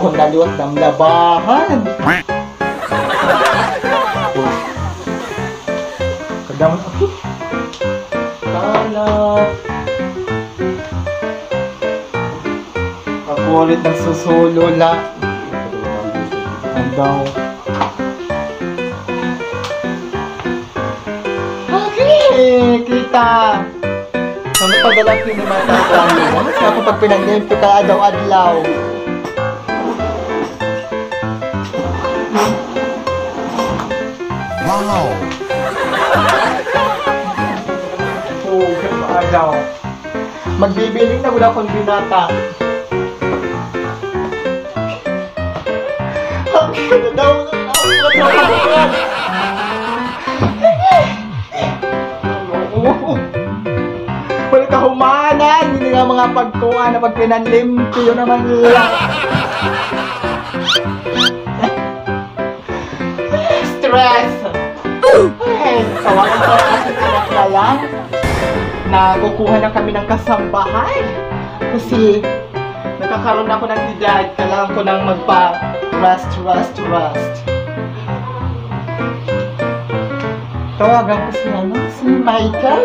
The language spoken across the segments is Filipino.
Luhon na luhon ng labahan. Kadam ako. Kalat. Kakulit ng susulula. Andaw. Okay, kita. Ano pa dalang pinimata ko ang luwan? Kasi ako pag pinag-game ka adaw-adlaw. Wow! Oo, adaw. Magbibiling na wala akong binata. Okay, daw. Wala ka humanan, hindi nga mga pagkuha na pag pinanlimpyo naman lang. Stress! Ay, tawagan ko ang aking anak na lang na kukuha na kami ng kasambahay. Kasi nakakaroon ako ng edad, kailangan ko nang magpa-rest. Tawagan ko si Michael.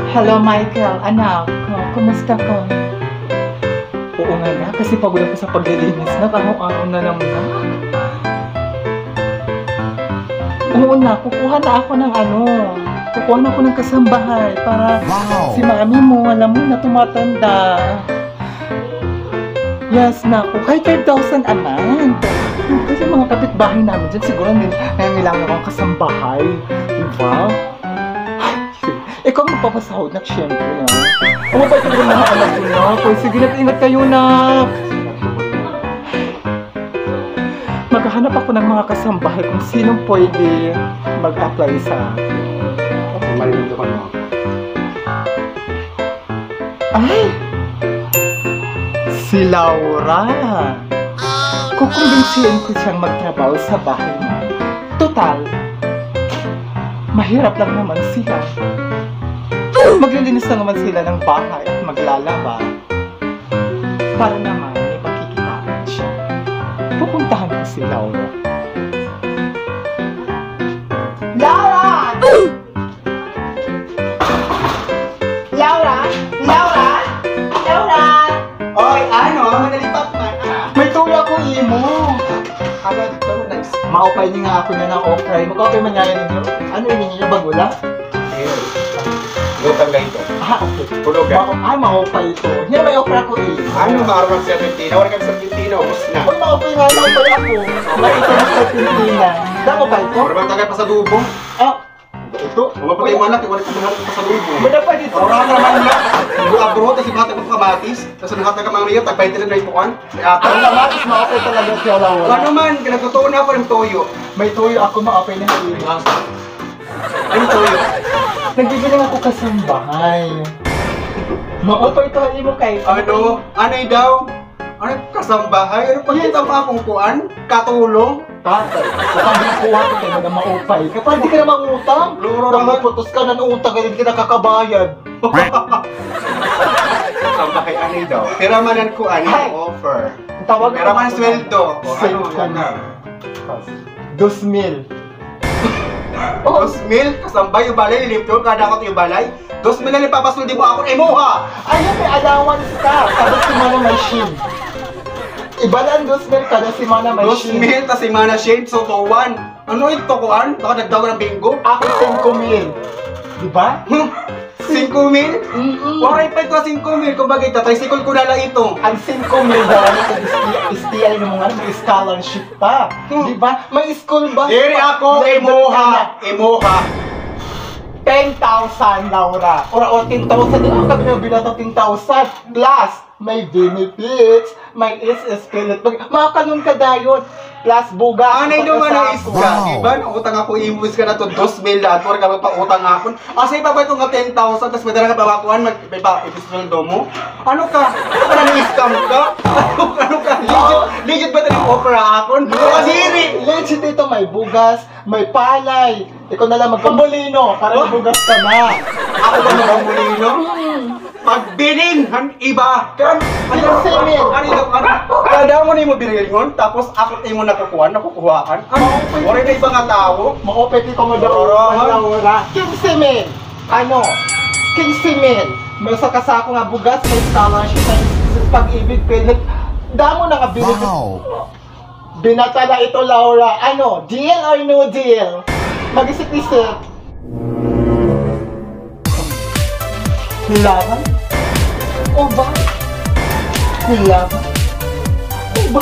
Hello Michael, anak, kumusta ka? Oo nga na, kasi pagod ako sa paglilinis na, araw-araw na lang na. Oo na, kukuha na ako ng kasambahay para si mami mo, alam mo na tumatanda. Yes, naku, kahit 5,000 a month. Kasi mga kapitbahay namin dyan, siguro nangangailangan akong kasambahay. Diba? Ikaw magpapasahod na, syempre, ha? Ang mabait ko rin mga anak ko na. Kung sige, ingat kayo na. Maghahanap ako ng mga kasambahay kung sinong pwede mag-apply sa akin. Marinig naman mo. Ay! Si Laura! Kukumbinsihin ko siyang magtrabaho sa bahay mo. Total, mahirap lang naman sila. Maglilinis na naman sila ng bahay at maglalaba. Para naman may makikitaan siya. Pupuntahan ko si Laura. Laura! Laura! Laura! Laura! Oy, ano? Manalipat man. May tuya ko imo. Ano ito? Nice. Ma-opay niya nga ako na ng opray. Mag-opay man niya ninyo. Ano yun niya? Bagula? Lutang na ito. Okay. Tulugan. Ma-opay ito. Hindi may opera ko eh. Ano maarang sa Argentina? Wala kami sa Argentina. Ubus na. Uy, ma-opay nga. Ma-opay ako. Makita mo sa Pilipinas. Damo ba ito? Marabang tagay pa sa dubo. Ah, ito. Mapatay mo anak. Wala kami pa sa dubo. Bada pa dito. Orang naman niya. Nag-abroad kasi bata ko kamatis. Tapos nahatag ka mga niya. Tagpahitin na ito kan. Ang kamatis, ma-opay talaga siya Laura. Ano man? Nagtotoo na ako ng toyo. May tuyo ako, ma-opay na hindi. Ano toyo? Nagbibilang ako kasambahay. Ma-opay ito mo kay. Ano? Anay daw? Ano kasambahay? Ano pagkita pa akong kuan? Katulong? Tatay, kapag kuha ko kayo na ma-opay. Kapag di ka na mangutang, Luro pag naman. putos ka ng utang, hindi ka nakakabayad. Kasambahay anay daw? Piramanan ko Ay. anay offer. Tawag Piraman sweldo. O ano? Sweldo. 2,000. Oh, 2,000? Kasambay yung balay, lilipto, kada ako yung balay. 2,000 na nipapasuldi mo ako, ha! Ayun, may allowance ka. Kada simana may shield. Iba lang 2,000 kada simana may shield. 2,000, tas si Mana Shade, so to 1. Ano ito kuan? Baka nagdago ng bingo? Ako 5,000. Diba? 5,000? Waray pa ito 5,000. Kung bagay, tatricycle ko na lang ito. Ang 5,000 daw, STI ng mga may scholarship pa. Diba? May school bus. Diri ako, Emoha. 10,000, Laura. O 10,000. Ano kami na binata 10,000? Plus, may benefits, may SS Spirit. Makakalun ka dayon. plus bugas. Anay naman na pagkasako. isda, diba? Nautang ako, imbus ka na to, 2,000 lahat, or ka magpautang ako. Asay pa ba ito nga 10,000, tapos madala ka pabakuan, may pa-episode mo? Ano ka? Ano ka na-scam ka? Ano ka? Legit ba ito yung opera ako? Kadiri! Legit ito, may bugas, may palay. Ikaw na lang magpamulino para may bugas ka na. Ako ba magpamulino? Pagbiling, iba. Kinsimin. Kada mo na yung biringon, tapos ako na yung nakukuhaan. Wala na ibang tao. Maupit ito mo daw. Laura. Kinsimin. Ano? Kinsimin. May sa kasako nga bugas, may scholarship, may pag-ibig, pilit. Damo na nga binigay. Binatala ito, Laura. Ano? Deal or no deal? Mag-isip-isip. Laban? O ba? Laban? O ba?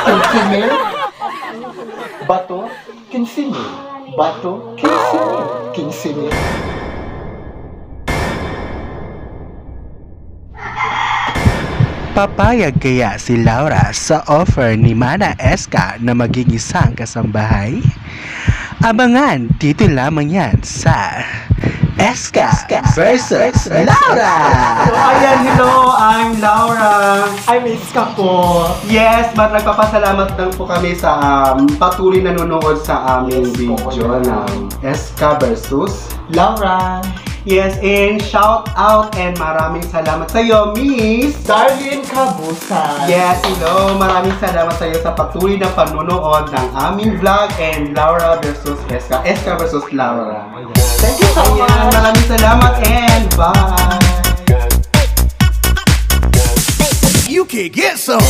Kinsimil? Bato? Kinsimil? Bato? Kinsimil? Kinsimil? Papayag kaya si Laura sa offer ni Mana Eska na maging isang kasambahay? Abangan dito lamang yan sa Eska versus Laura! So ayan, hello, I'm Laura. Ay, miss ka po. Yes, but nagpapasalamat lang po kami sa patuloy na nanonood sa aming video ng Eska versus Laura. Yes, and shout out and maraming salamat sa iyo, Miss Darlene Cabusan. Yes, hello. Maraming salamat sa iyo sa patuloy na panunood ng aming vlog and Laura versus Eska. Eska versus Laura. Thank you so Ayan, much. maraming salamat and bye! You can get some.